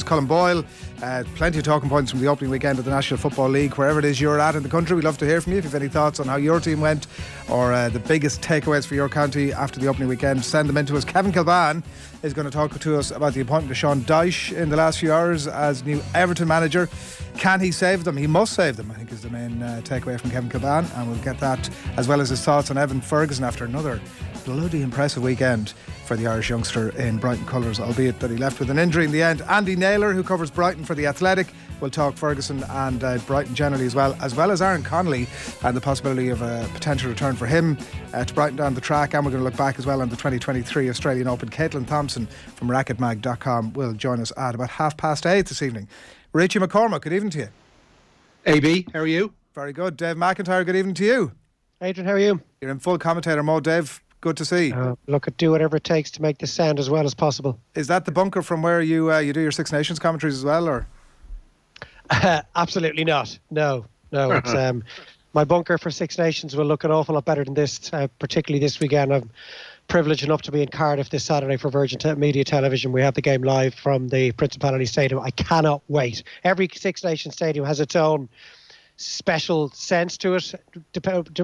Colin Boyle, plenty of talking points from the opening weekend of the National Football League. Wherever it is you're at in the country, we'd love to hear from you. If you have any thoughts on how your team went or the biggest takeaways for your county after the opening weekend, send them in to us. Kevin Kilbane is going to talk to us about the appointment of Sean Dyche in the last few hours as new Everton manager. Can he save them? He must save them, I think, is the main takeaway from Kevin Kilbane, and we'll get that as well as his thoughts on Evan Ferguson after another bloody impressive weekend for the Irish youngster in Brighton colours, albeit that he left with an injury in the end. Andy Naylor, who covers Brighton for The Athletic, will talk Ferguson and Brighton generally as well as Aaron Connolly and the possibility of a potential return for him to Brighton down the track. And we're going to look back as well on the 2023 Australian Open. Caitlin Thompson from RacketMag.com will join us at about 8:30 this evening. Richie McCormack, good evening to you. AB, how are you? Very good. Dave McIntyre, good evening to you. Adrian, how are you? You're in full commentator mode, Dave. Good to see. Look, do whatever it takes to make this sound as well as possible. Is that the bunker from where you do your Six Nations commentaries as well, or? Absolutely not. No. It's my bunker for Six Nations will look an awful lot better than this, particularly this weekend. I'm privileged enough to be in Cardiff this Saturday for Virgin Media Television. We have the game live from the Principality Stadium. I cannot wait. Every Six Nations stadium has its own special sense to it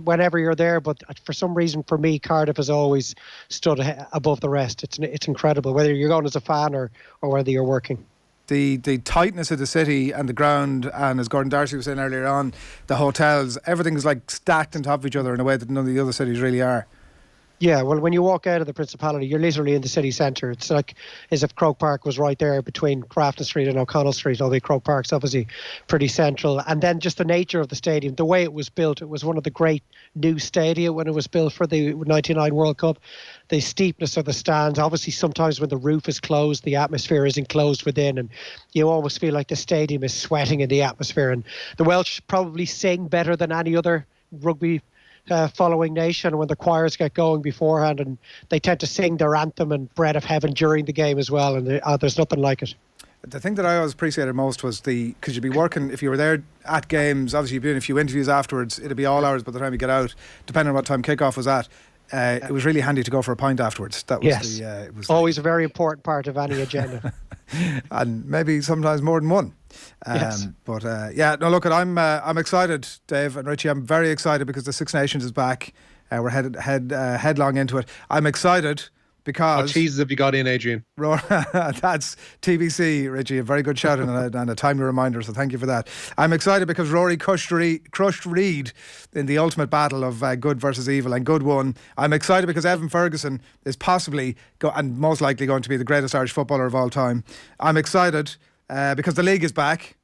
whenever you're there, but for some reason for me Cardiff has always stood above the rest. It's incredible whether you're going as a fan or whether you're working. The tightness of the city and the ground, and as Gordon Darcy was saying earlier on, the hotels, everything is like stacked on top of each other in a way that none of the other cities really are. Yeah, well, when you walk out of the Principality, you're literally in the city centre. It's like as if Croke Park was right there between Grafton Street and O'Connell Street, although Croke Park's obviously pretty central. And then just the nature of the stadium, the way it was built, it was one of the great new stadia when it was built for the 99 World Cup. The steepness of the stands, obviously sometimes when the roof is closed, the atmosphere is enclosed within, and you always feel like the stadium is sweating in the atmosphere. And the Welsh probably sing better than any other rugby following nation when the choirs get going beforehand, and they tend to sing their anthem and Bread of Heaven during the game as well, and there's nothing like it. The thing that I always appreciated most was because you'd be working, if you were there at games, obviously you'd be doing a few interviews afterwards, it'd be all hours by the time you get out, depending on what time kickoff was at. It was really handy to go for a pint afterwards. That was it was always a very important part of any agenda. And maybe sometimes more than one. Yes. But look, I'm excited, Dave and Richie. I'm very excited because the Six Nations is back. We're headlong into it. I'm excited because... What cheeses have you got in, Adrian? That's TBC, Richie. A very good shout and a timely reminder, so thank you for that. I'm excited because Rory crushed Reid in the ultimate battle of good versus evil, and good won. I'm excited because Evan Ferguson is possibly and most likely going to be the greatest Irish footballer of all time. I'm excited because the league is back,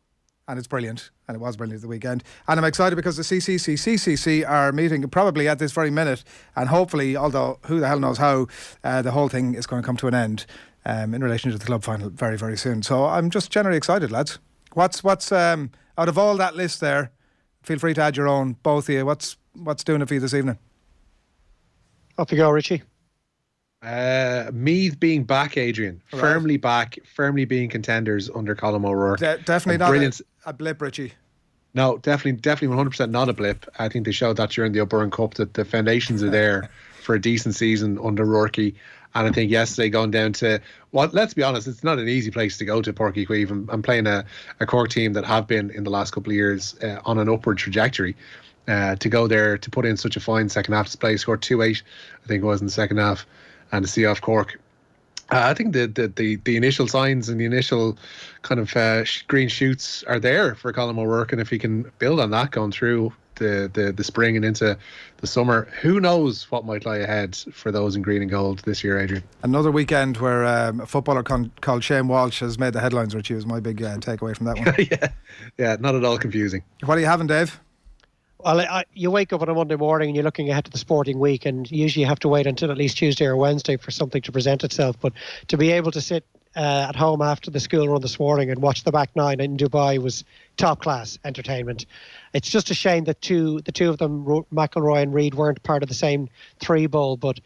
and it's brilliant, and it was brilliant at the weekend. And I'm excited because the CCC are meeting probably at this very minute, and hopefully, although who the hell knows how, the whole thing is going to come to an end in relation to the club final very, very soon. So I'm just generally excited, lads. What's out of all that list there, feel free to add your own, both of you. What's doing it for you this evening? Off you go, Richie. Meath being back, Adrian. Right. Firmly back, firmly being contenders under Colin O'Rourke. Definitely not a blip, Richie. No, definitely 100% not a blip. I think they showed that during the Upper Cup that the foundations are there for a decent season under Rourke. And I think yesterday going down to, well, let's be honest, it's not an easy place to go to, Páirc Uí Chaoimh. I'm playing a Cork team that have been in the last couple of years on an upward trajectory. To go there, to put in such a fine second half display, scored 2-8, I think it was in the second half, and to see off Cork. I think the initial signs and the initial kind of green shoots are there for Colin O'Rourke, and if he can build on that going through the spring and into the summer, who knows what might lie ahead for those in green and gold this year, Adrian. Another weekend where a footballer called Shane Walsh has made the headlines, Richie, was my big takeaway from that one. yeah, not at all confusing. What are you having, Dave? Well, you wake up on a Monday morning and you're looking ahead to the sporting week, and usually you have to wait until at least Tuesday or Wednesday for something to present itself. But to be able to sit at home after the school run this morning and watch the back nine in Dubai was top class entertainment. It's just a shame that the two of them, McIlroy and Reid, weren't part of the same three bowl, but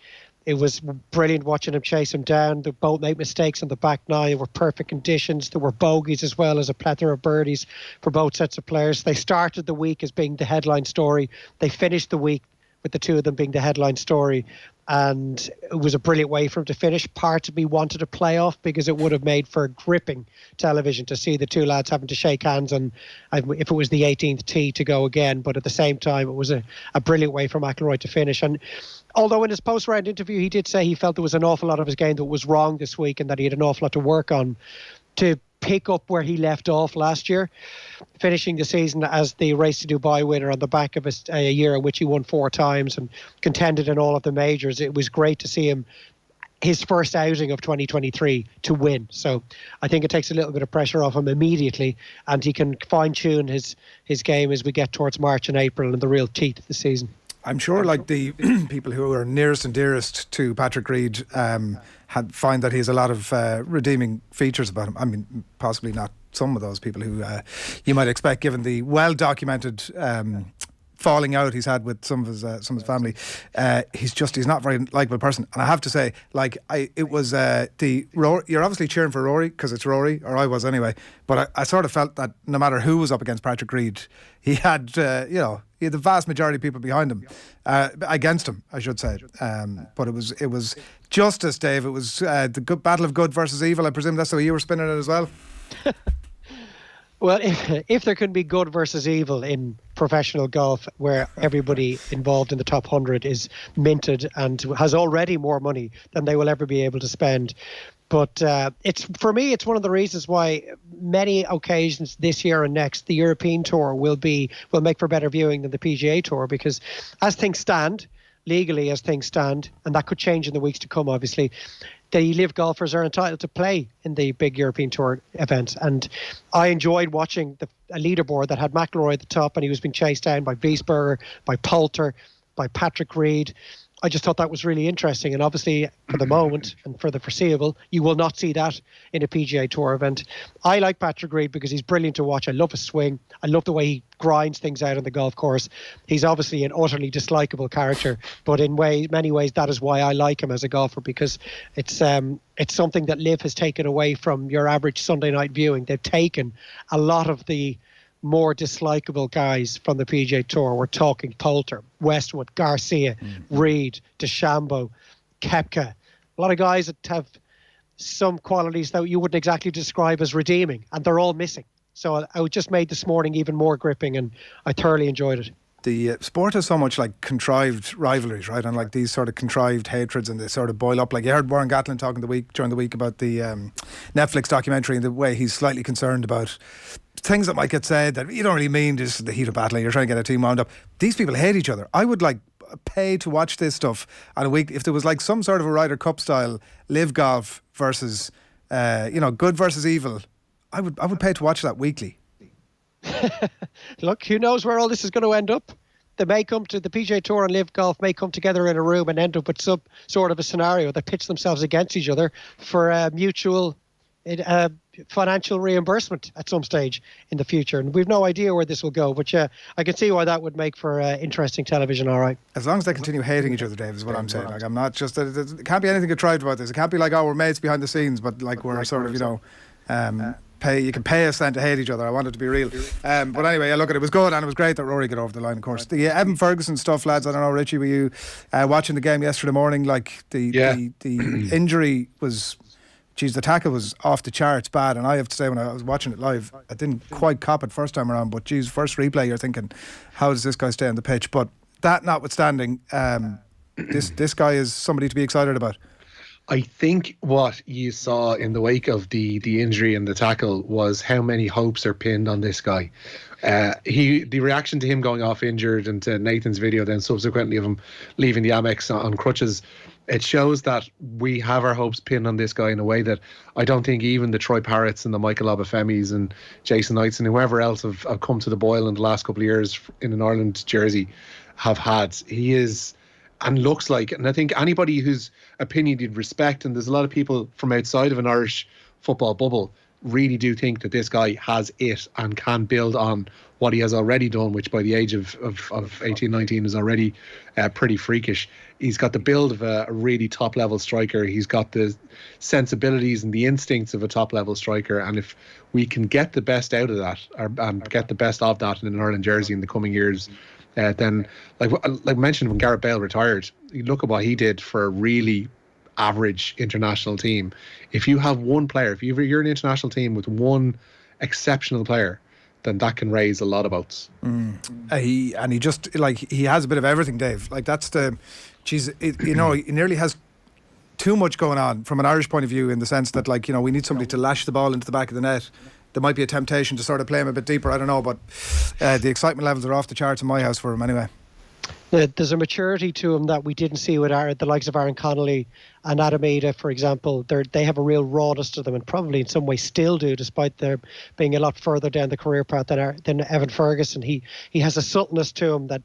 it was brilliant watching him chase him down. They both made mistakes on the back nine. There were perfect conditions. There were bogeys as well as a plethora of birdies for both sets of players. They started the week as being the headline story. They finished the week with the two of them being the headline story. And it was a brilliant way for him to finish. Part of me wanted a playoff because it would have made for gripping television to see the two lads having to shake hands and if it was the 18th tee to go again. But at the same time, it was a brilliant way for McIlroy to finish. And although in his post-round interview, he did say he felt there was an awful lot of his game that was wrong this week and that he had an awful lot to work on to pick up where he left off last year, finishing the season as the Race to Dubai winner on the back of a year in which he won 4 times and contended in all of the majors. It was great to see him, his first outing of 2023, to win. So I think it takes a little bit of pressure off him immediately, and he can fine-tune his game as we get towards March and April and the real teeth of the season. I'm sure like the people who are nearest and dearest to Patrick Reed find that he has a lot of redeeming features about him. I mean, possibly not some of those people who you might expect, given the well-documented falling out he's had with some of his family. He's not a very likeable person, and I have to say, like, you're obviously cheering for Rory because it's Rory, or I was anyway. But I sort of felt that no matter who was up against Patrick Reed, he had he had the vast majority of people behind him, against him, I should say. But it was justice, Dave. It was the good battle of good versus evil. I presume that's the way you were spinning it as well. Well, if there can be good versus evil in professional golf, where everybody involved in the top 100 is minted and has already more money than they will ever be able to spend. But for me, it's one of the reasons why many occasions this year and next, the European Tour will make for better viewing than the PGA Tour, because as things stand, legally as things stand, and that could change in the weeks to come, obviously, the live golfers are entitled to play in the big European Tour events. And I enjoyed watching a leaderboard that had McIlroy at the top, and he was being chased down by Wiesberger, by Poulter, by Patrick Reed. I just thought that was really interesting. And obviously, for the moment and for the foreseeable, you will not see that in a PGA Tour event. I like Patrick Reed because he's brilliant to watch. I love his swing. I love the way he grinds things out on the golf course. He's obviously an utterly dislikable character, but in many ways, that is why I like him as a golfer, because it's something that Liv has taken away from your average Sunday night viewing. They've taken a lot of the more dislikable guys from the PGA Tour. We're talking Poulter, Westwood, Garcia, Reed, DeChambeau, Koepka. A lot of guys that have some qualities that you wouldn't exactly describe as redeeming, and they're all missing. So I just made this morning even more gripping, and I thoroughly enjoyed it. The sport has so much like contrived rivalries, right? And like these sort of contrived hatreds, and they sort of boil up. Like you heard Warren Gatlin talking during the week about the Netflix documentary, and the way he's slightly concerned about things that might get said that you don't really mean, just the heat of battle. You're trying to get a team wound up. These people hate each other. I would like pay to watch this stuff on a week if there was like some sort of a Ryder Cup style live golf versus good versus evil. I would pay to watch that weekly. Look, who knows where all this is going to end up? They may come to the PGA Tour and Live Golf may come together in a room and end up with some sort of a scenario that pits themselves against each other for mutual financial reimbursement at some stage in the future. And we've no idea where this will go, but yeah, I can see why that would make for interesting television. All right, as long as they continue hating each other, Dave, is what I'm saying. Like, I'm not just it can't be anything contrived about this. It can't be like, oh, we're mates behind the scenes, but like we're sort of you can pay us then to hate each other. I want it to be real. But anyway, look, it was good, and it was great that Rory got over the line, of course. The Evan Ferguson stuff, lads, I don't know, Richie, were you watching the game yesterday morning? Like the injury was, the tackle was off the charts bad, and I have to say, when I was watching it live, I didn't quite cop it first time around, but first replay, you're thinking, how does this guy stay on the pitch? But that notwithstanding, this guy is somebody to be excited about. I think what you saw in the wake of the injury and the tackle was how many hopes are pinned on this guy. The reaction to him going off injured, and to Nathan's video then subsequently of him leaving the Amex on crutches, it shows that we have our hopes pinned on this guy in a way that I don't think even the Troy Parrots and the Michael Obafemis and Jason Knights and whoever else have come to the boil in the last couple of years in an Ireland jersey have had. He is, and looks like, and I think anybody whose opinion you'd respect, and there's a lot of people from outside of an Irish football bubble, really do think that this guy has it and can build on what he has already done, which by the age of 18, 19 is already pretty freakish. He's got the build of a really top-level striker. He's got the sensibilities and the instincts of a top-level striker. And if we can get the best out of that, and get the best of that in an Ireland jersey in the coming years, then like mentioned when Gareth Bale retired, you look at what he did for a really average international team. If you have one player, if you're an international team with one exceptional player, then that can raise a lot of votes. He just he has a bit of everything, Dave. Like that's he nearly has too much going on from an Irish point of view, in the sense that we need somebody to lash the ball into the back of the net. There might be a temptation to sort of play him a bit deeper, I don't know, but the excitement levels are off the charts in my house for him anyway. There's a maturity to him that we didn't see with the likes of Aaron Connolly and Adam Ada, for example. They have a real rawness to them, and probably in some ways still do, despite their being a lot further down the career path than Evan Ferguson. He has a subtleness to him that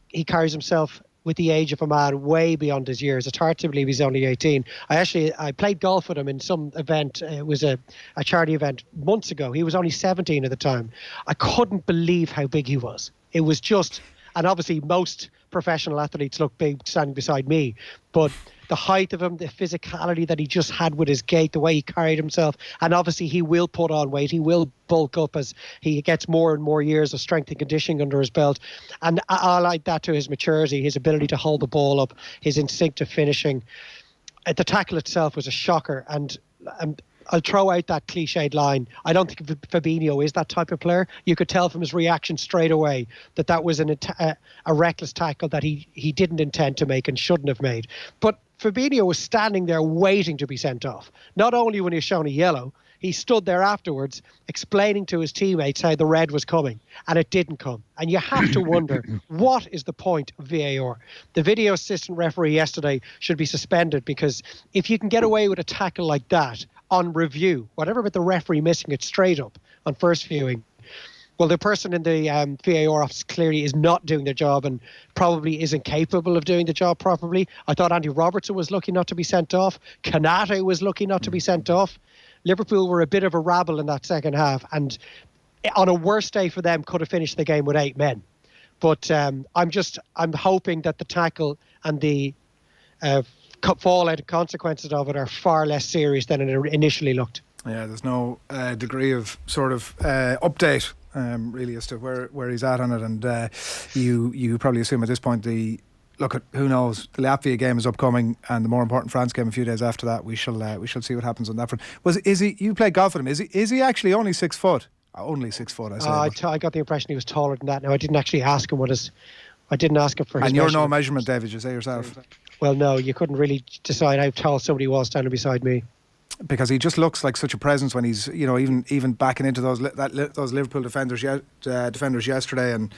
he carries himself with the age of a man way beyond his years. It's hard to believe he's only 18. I played golf with him in some event. It was a charity event months ago. He was only 17 at the time. I couldn't believe how big he was. It was just, and obviously most professional athletes look big standing beside me, but the height of him, the physicality that he just had with his gait, the way he carried himself, and obviously he will put on weight, he will bulk up as he gets more and more years of strength and conditioning under his belt. And I like that to his maturity, his ability to hold the ball up, his instinctive finishing. The tackle itself was a shocker, and I'll throw out that cliched line. I don't think Fabinho is that type of player. You could tell from his reaction straight away that was a reckless tackle that he didn't intend to make and shouldn't have made. But Fabinho was standing there waiting to be sent off. Not only when he was shown a yellow, he stood there afterwards explaining to his teammates how the red was coming, and it didn't come. And you have to wonder, what is the point of VAR? The video assistant referee yesterday should be suspended, because if you can get away with a tackle like that on review, whatever with the referee missing it straight up on first viewing, well, the person in the VAR office clearly is not doing their job and probably isn't capable of doing the job properly. I thought Andy Robertson was lucky not to be sent off. Kanate was lucky not to be sent off. Liverpool were a bit of a rabble in that second half, and on a worse day for them could have finished the game with 8 men. But I'm hoping that the tackle and the fallout consequences of it are far less serious than it initially looked. Yeah, there's no degree of sort of update really as to where he's at on it, and you probably assume at this point who knows, the Latvia game is upcoming, and the more important France game a few days after that. We shall see what happens on that front. You played golf with him? Is he actually only 6 foot? Only 6 foot, I say. I got the impression he was taller than that. Now, I didn't actually ask him I didn't ask him for his And you're no measurement, David, you say yourself. Well, no, you couldn't really decide how tall somebody was standing beside me. Because he just looks like such a presence when he's, even backing into those Liverpool defenders yesterday, and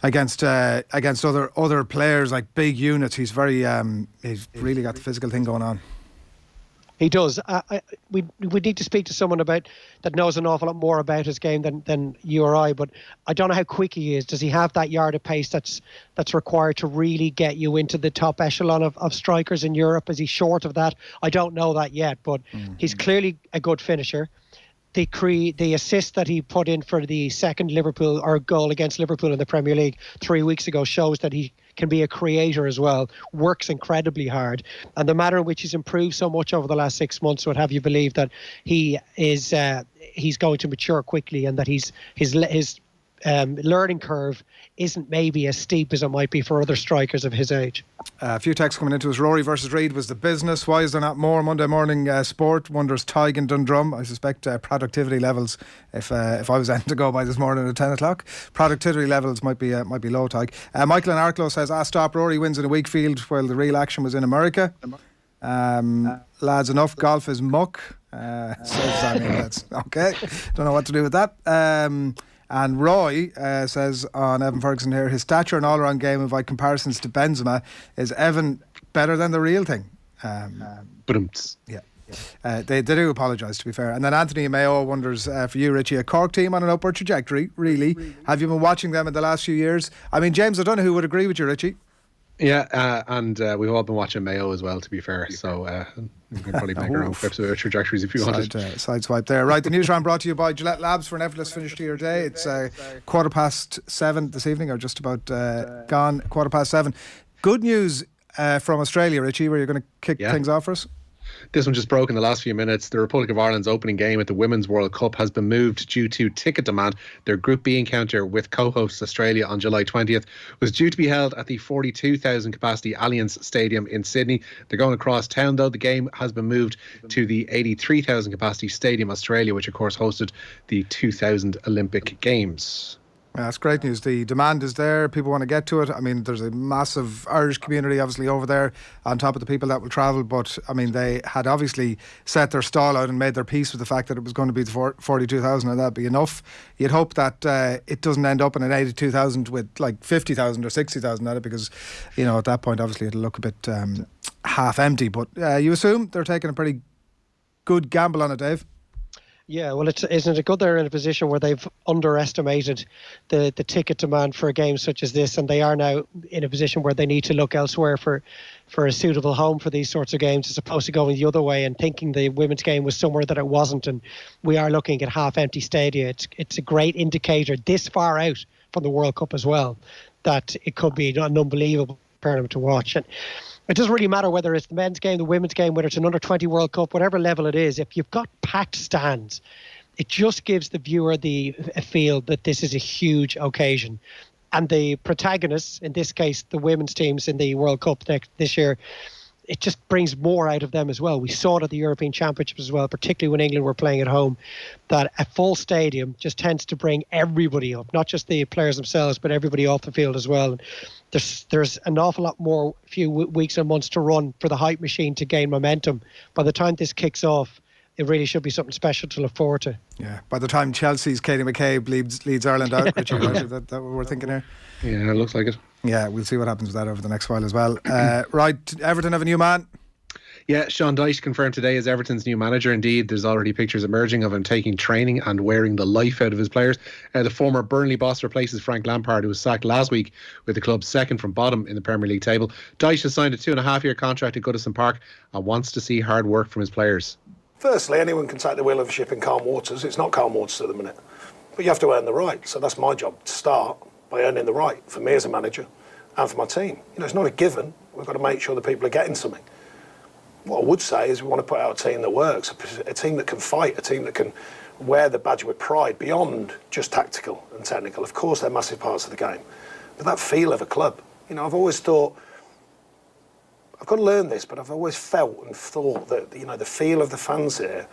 against other players, like big units. He's he's really got the physical thing going on. He does. We need to speak to someone that knows an awful lot more about his game than you or I. But I don't know how quick he is. Does he have that yard of pace that's required to really get you into the top echelon of strikers in Europe? Is he short of that? I don't know that yet. But he's clearly a good finisher. The assist that he put in for the second goal against Liverpool in the Premier League 3 weeks ago shows that he can be a creator as well, works incredibly hard. And the manner in which he's improved so much over the last 6 months would have you believe that he is he's going to mature quickly, and that his learning curve isn't maybe as steep as it might be for other strikers of his age. A few texts coming into us. Rory versus Reid was the business. Why is there not more Monday morning sport? Wonders Tig and Dundrum. I suspect productivity levels, if I was to go by this morning at 10 o'clock, productivity levels might be low, Tig. Michael in Arklow says, stop, Rory wins in a weak field while the real action was in America. Lads, enough, golf is muck. That's okay. Don't know what to do with that. And Roy says on Evan Ferguson here, his stature and all-around game invite comparisons to Benzema. Is Evan better than the real thing? Yeah. They do apologise, to be fair. And then Anthony Mayo wonders, for you, Richie, a Cork team on an upward trajectory, really. Have you been watching them in the last few years? I mean, James O'Donoghue would agree with you, Richie. Yeah, and we've all been watching Mayo as well, to be fair. So you can probably make our own clips of trajectories if you wanted. Side swipe there. Right, the Newsround brought to you by Gillette Labs for an effortless finish to your day. It's 7:15 this evening, or just about gone, 7:15. Good news from Australia, Richie, where you're going to kick things off for us. This one just broke in the last few minutes. The Republic of Ireland's opening game at the Women's World Cup has been moved due to ticket demand. Their Group B encounter with co-hosts Australia on July 20th was due to be held at the 42,000 capacity Allianz Stadium in Sydney. They're going across town though. The game has been moved to the 83,000 capacity Stadium Australia, which of course hosted the 2000 Olympic Games. Yeah, that's great news. The demand is there. People want to get to it. I mean, there's a massive Irish community obviously over there on top of the people that will travel. But, I mean, they had obviously set their stall out and made their peace with the fact that it was going to be the 42,000 and that'd be enough. You'd hope that it doesn't end up in an 82,000 with like 50,000 or 60,000 at it because, you know, at that point, obviously, it'll look a bit half empty. But you assume they're taking a pretty good gamble on it, Dave? Yeah, well, isn't it good they're in a position where they've underestimated the ticket demand for a game such as this, and they are now in a position where they need to look elsewhere for a suitable home for these sorts of games, as opposed to going the other way and thinking the women's game was somewhere that it wasn't. And we are looking at half-empty stadia. It's a great indicator this far out from the World Cup as well that it could be an unbelievable tournament to watch. And it doesn't really matter whether it's the men's game, the women's game, whether it's an under-20 World Cup, whatever level it is. If you've got packed stands, it just gives the viewer a feel that this is a huge occasion. And the protagonists, in this case, the women's teams in the World Cup this year, it just brings more out of them as well. We saw it at the European Championships as well, particularly when England were playing at home, that a full stadium just tends to bring everybody up, not just the players themselves, but everybody off the field as well. There's an awful lot more, few weeks and months to run for the hype machine to gain momentum. By the time this kicks off, it really should be something special to look forward to. Yeah, by the time Chelsea's Katie McCabe leads Ireland out, Richie, that what we're thinking here? Yeah, it looks like it. Yeah, we'll see what happens with that over the next while as well. Right, Everton have a new man. Yeah, Sean Dyche confirmed today as Everton's new manager. Indeed, there's already pictures emerging of him taking training and wearing the life out of his players. The former Burnley boss replaces Frank Lampard, who was sacked last week with the club second from bottom in the Premier League table. Dyche has signed a 2.5-year contract at Goodison Park and wants to see hard work from his players. Firstly, anyone can take the wheel of a ship in calm waters. It's not calm waters at the minute. But you have to earn the right. So that's my job, to start by earning the right for me as a manager and for my team. You know, it's not a given. We've got to make sure that people are getting something. What I would say is we want to put out a team that works, a team that can fight, a team that can wear the badge with pride beyond just tactical and technical. Of course, they're massive parts of the game. But that feel of a club. You know, I've always thought, I've got to learn this, but I've always felt and thought that, you know, the feel of the fans here,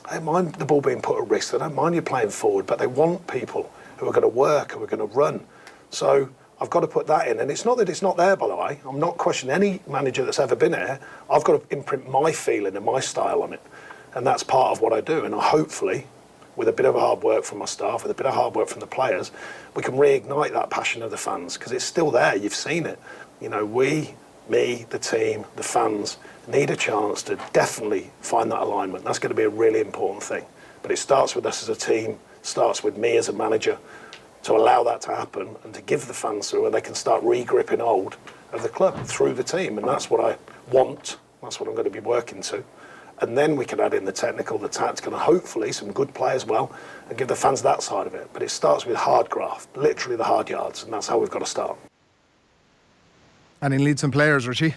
I don't mind the ball being put at risk, they don't mind you playing forward, but they want people who are going to work, who are going to run. So I've got to put that in. And it's not that it's not there, by the way. I'm not questioning any manager that's ever been here. I've got to imprint my feeling and my style on it. And that's part of what I do. And hopefully, with a bit of hard work from my staff, with a bit of hard work from the players, we can reignite that passion of the fans, because it's still there. You've seen it. You know, me, the team, the fans need a chance to definitely find that alignment. That's going to be a really important thing. But it starts with us as a team, starts with me as a manager, to allow that to happen and to give the fans through, and they can start re-gripping hold of the club through the team. And that's what I want. That's what I'm going to be working to. And then we can add in the technical, the tactical, and hopefully some good play as well, and give the fans that side of it. But it starts with hard graft, literally the hard yards, and that's how we've got to start. And he leads some players, Richie.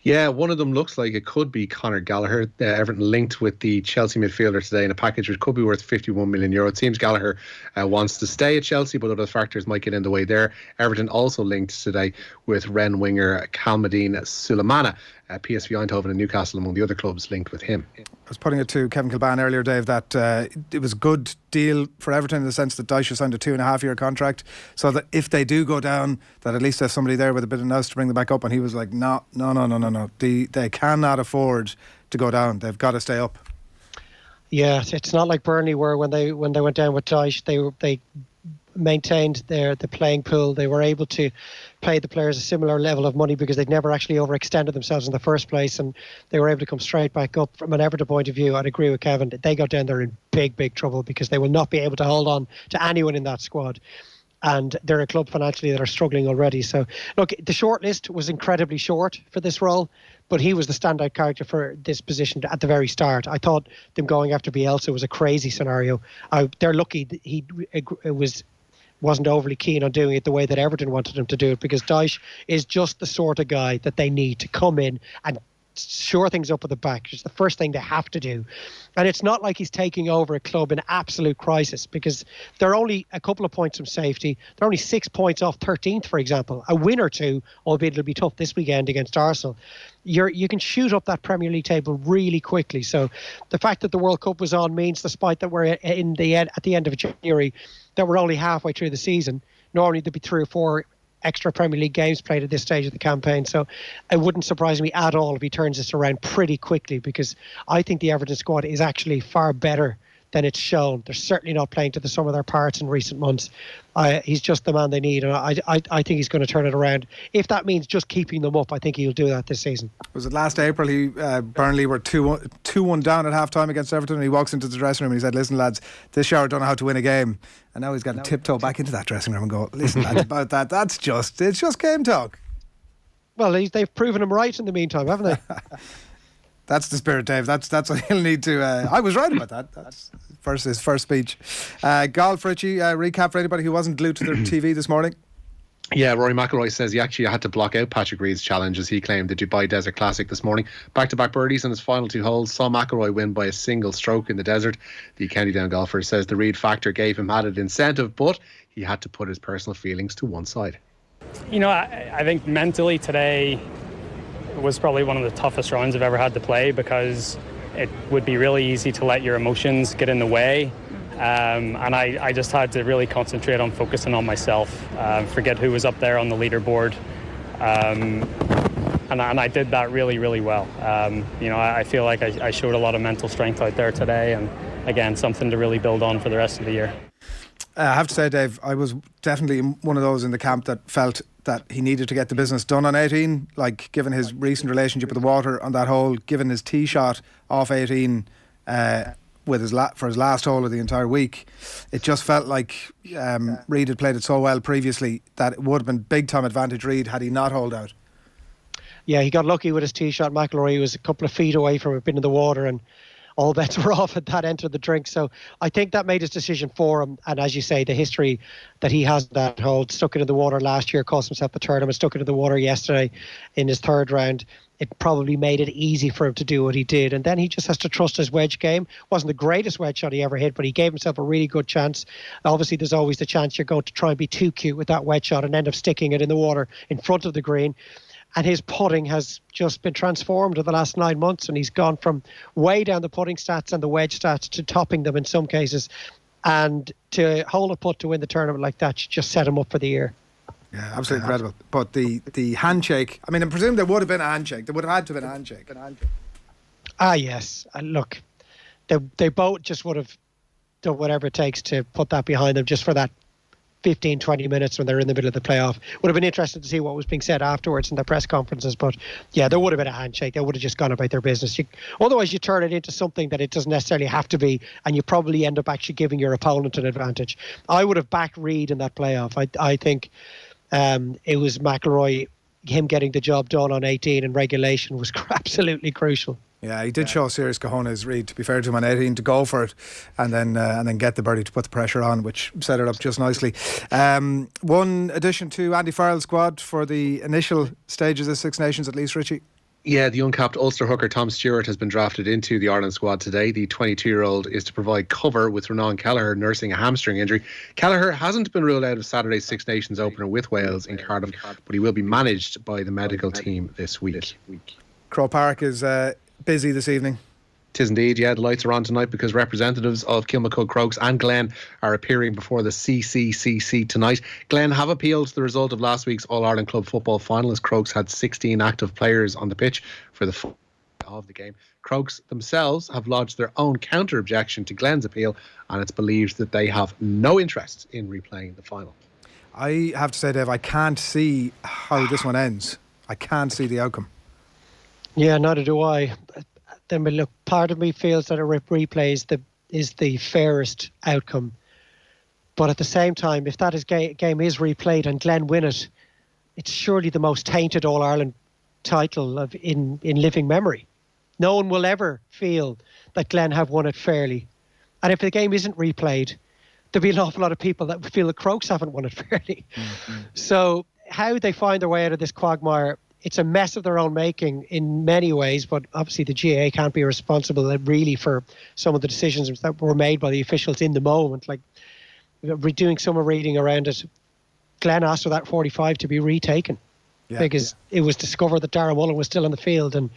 Yeah, one of them looks like it could be Conor Gallagher. Everton linked with the Chelsea midfielder today in a package which could be worth €51 million. It seems Gallagher wants to stay at Chelsea, but other factors might get in the way there. Everton also linked today with Rennes winger Kalmadine Sulemana. PSV Eindhoven and Newcastle among the other clubs linked with him. I was putting it to Kevin Kilbane earlier, Dave, that it was a good deal for Everton in the sense that Dyche signed a 2.5-year contract, so that if they do go down, that at least there's somebody there with a bit of nous to bring them back up. And he was like, no. They cannot afford to go down. They've got to stay up. Yeah, it's not like Burnley were when they went down with Dyche. They maintained the playing pool. They were able to pay the players a similar level of money because they'd never actually overextended themselves in the first place, and they were able to come straight back up. From an Everton point of view, I'd agree with Kevin that they got down there in big trouble because they will not be able to hold on to anyone in that squad. And they're a club financially that are struggling already. So, look, the short list was incredibly short for this role, but he was the standout character for this position at the very start. I thought them going after Bielsa was a crazy scenario. They're lucky that he wasn't overly keen on doing it the way that Everton wanted him to do it, because Dyche is just the sort of guy that they need to come in and shore things up at the back. It's the first thing they have to do. And it's not like he's taking over a club in absolute crisis, because they're only a couple of points from safety. They're only 6 points off 13th, for example. A win or two, albeit it'll be tough this weekend against Arsenal. You can shoot up that Premier League table really quickly. So the fact that the World Cup was on means, despite that we're at the end of January, that we're only halfway through the season. Normally there'd be 3 or 4 extra Premier League games played at this stage of the campaign. So it wouldn't surprise me at all if he turns this around pretty quickly, because I think the Everton squad is actually far better than it's shown. They're certainly not playing to the sum of their parts in recent months. He's just the man they need, and I think he's going to turn it around. If that means just keeping them up, I think he'll do that this season. Was it last April Burnley were 2-1 down at half time against Everton, and he walks into the dressing room and he said, "Listen lads, this year I don't know how to win a game." And now he's got to tiptoe back into that dressing room and go, "Listen lads, about that, it's just game talk." Well, they've proven him right in the meantime, haven't they? That's the spirit, Dave. That's what he'll need to. I was right about that. That's his first speech. Golf, Richie, recap for anybody who wasn't glued to their TV this morning. Yeah, Rory McIlroy says he actually had to block out Patrick Reed's challenge as he claimed the Dubai Desert Classic this morning. Back-to-back birdies in his final 2 holes saw McIlroy win by a single stroke in the desert. The County Down golfer says the Reed factor gave him added incentive, but he had to put his personal feelings to one side. You know, I think mentally today was probably one of the toughest rounds I've ever had to play, because it would be really easy to let your emotions get in the way. And I just had to really concentrate on focusing on myself, forget who was up there on the leaderboard. And I did that really, really well. You know, I feel like I showed a lot of mental strength out there today, and again, something to really build on for the rest of the year. I have to say, Dave, I was definitely one of those in the camp that felt that he needed to get the business done on 18, like given his recent relationship with the water on that hole, given his tee shot off 18 with for his last hole of the entire week. It just felt like Reed had played it so well previously that it would have been big time advantage Reed had he not holed out. Yeah, he got lucky with his tee shot. McIlroy was a couple of feet away from it, been in the water, and all bets were off at that end of the drink. So I think that made his decision for him. And as you say, the history that he has that hole, stuck it in the water last year, cost himself the tournament, stuck it in the water yesterday in his third round. It probably made it easy for him to do what he did. And then he just has to trust his wedge game. Wasn't the greatest wedge shot he ever hit, but he gave himself a really good chance. Obviously, there's always the chance you're going to try and be too cute with that wedge shot and end up sticking it in the water in front of the green. And his putting has just been transformed in the last 9 months, and he's gone from way down the putting stats and the wedge stats to topping them in some cases. And to hold a putt to win the tournament like that should just set him up for the year. Yeah, absolutely incredible. But the handshake, I mean, I presume there would have been a handshake. There would have had to have been a handshake. Ah, yes. Look, they both just would have done whatever it takes to put that behind them just for that 15, 20 minutes when they're in the middle of the playoff. Would have been interesting to see what was being said afterwards in the press conferences, but yeah, there would have been a handshake. They would have just gone about their business. Otherwise, you turn it into something that it doesn't necessarily have to be, and you probably end up actually giving your opponent an advantage. I would have backed Reed in that playoff. I think it was McIlroy, him getting the job done on 18 in regulation was absolutely crucial. Yeah, he did show serious cojones, Reed, to be fair to him, on 18 to go for it and then get the birdie to put the pressure on, which set it up just nicely. One addition to Andy Farrell's squad for the initial stages of Six Nations, at least, Richie. Yeah, the uncapped Ulster hooker Tom Stewart has been drafted into the Ireland squad today. The 22-year-old is to provide cover with Renan Kelleher nursing a hamstring injury. Kelleher hasn't been ruled out of Saturday's Six Nations opener with Wales in Cardiff, but he will be managed by the medical team this week. Croke Park is busy this evening. Tis indeed, yeah. The lights are on tonight because representatives of Kilmacud Crokes and Glen are appearing before the CCCC tonight. Glen have appealed the result of last week's All-Ireland Club Football final, as Crokes had 16 active players on the pitch for the of the game. Crokes themselves have lodged their own counter-objection to Glen's appeal, and it's believed that they have no interest in replaying the final. I have to say, Dave, I can't see how this one ends. I can't see the outcome. Yeah, neither do I. Then, look, part of me feels that a replay is the fairest outcome. But at the same time, if that game is replayed and Glen win it, it's surely the most tainted All-Ireland title in living memory. No one will ever feel that Glen have won it fairly. And if the game isn't replayed, there'll be an awful lot of people that feel that Crokes haven't won it fairly. Mm-hmm. So how they find their way out of this quagmire it's a mess of their own making in many ways, but obviously the GAA can't be responsible really for some of the decisions that were made by the officials in the moment. Like doing some reading around it, Glenn asked for that 45 to be retaken because it was discovered that Darren Mullen was still in the field, and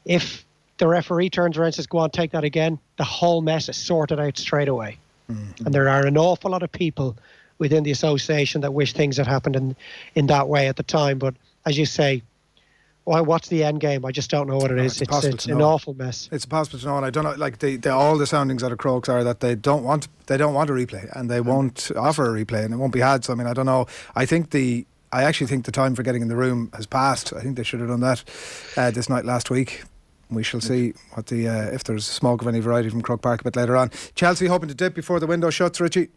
if the referee turns around and says, go on, take that again, the whole mess is sorted out straight away. And there are an awful lot of people within the association that wish things had happened in that way at the time. But as you say, what's the end game? I just don't know what it is. It's an awful mess. It's impossible to know, and I don't know. Like all the soundings out of Crokes are that they don't want a replay, and they won't offer a replay, and it won't be had. So I mean, I don't know. I actually think the time for getting in the room has passed. I think they should have done that this night last week. We shall see what if there's smoke of any variety from Croke Park a bit later on. Chelsea hoping to dip before the window shuts, Richie.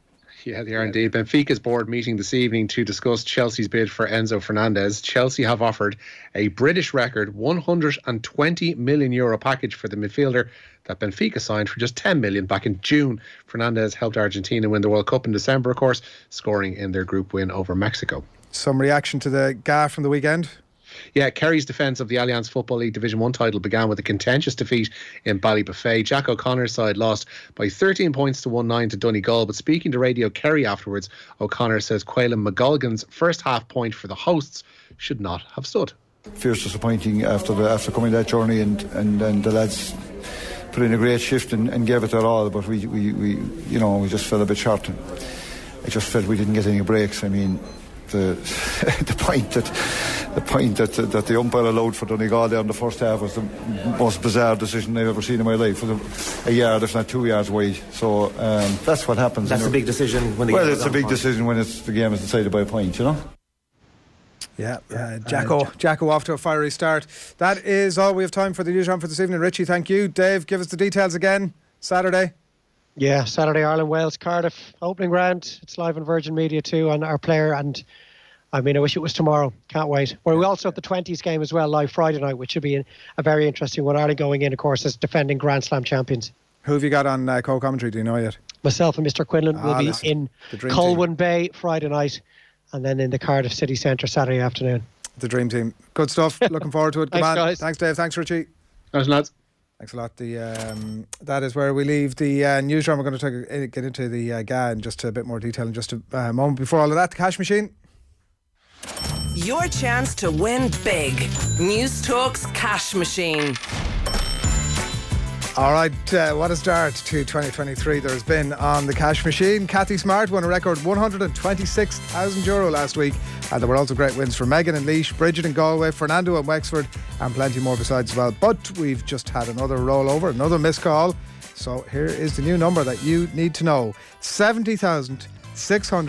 Yeah, they are indeed. Benfica's board meeting this evening to discuss Chelsea's bid for Enzo Fernandez. Chelsea have offered a British record €120 million package for the midfielder that Benfica signed for just $10 million back in June. Fernandez helped Argentina win the World Cup in December, of course, scoring in their group win over Mexico. Some reaction to the gaff from the weekend? Yeah, Kerry's defence of the Allianz Football League Division 1 title began with a contentious defeat in Ballybuffet. Jack O'Connor's side lost by 13 points to 1-9 to Donegal, but speaking to Radio Kerry afterwards, O'Connor says Quaylen McGolgan's first half point for the hosts should not have stood. Fierce disappointing after coming that journey, and the lads put in a great shift and gave it their all, but we just fell a bit short. I just felt we didn't get any breaks. I mean, the point that the umpire allowed for Donegal there in the first half was the most bizarre decision I've ever seen in my life. It was a yard, if not 2 yards wide. So that's what happens. That's a big decision when the game is on. Well, it's a big decision when the game is decided by a point, Yeah, Jacko off to a fiery start. That is all we have time for the Newsround for this evening. Richie, thank you. Dave, give us the details again. Saturday. Yeah, Saturday, Ireland, Wales, Cardiff, opening round. It's live on Virgin Media too, on our player. And I mean, I wish it was tomorrow. Can't wait. We also have the 20s game as well, live Friday night, which should be a very interesting one. Ireland going in, of course, as defending Grand Slam champions. Who have you got on co-commentary? Do you know yet? Myself and Mr. Quinlan will be in Colwyn Bay Friday night, and then in the Cardiff City Centre Saturday afternoon. The dream team. Good stuff. Looking forward to it. Good Thanks, man. guys. Thanks, Dave. Thanks, Richie. Thanks, lads. Thanks a lot. That is where we leave the newsroom. We're going to get into the GA in just a bit more detail in just a moment. Before all of that, the cash machine. Your chance to win big. News Talk's cash machine. All right, what a start to 2023 there has been on the cash machine. Kathy Smart won a record €126,000 last week, and there were also great wins for Megan in Laois, Bridget in Galway, Fernando in Wexford, and plenty more besides as well. But we've just had another rollover, another missed call. So here is the new number that you need to know: 70,600.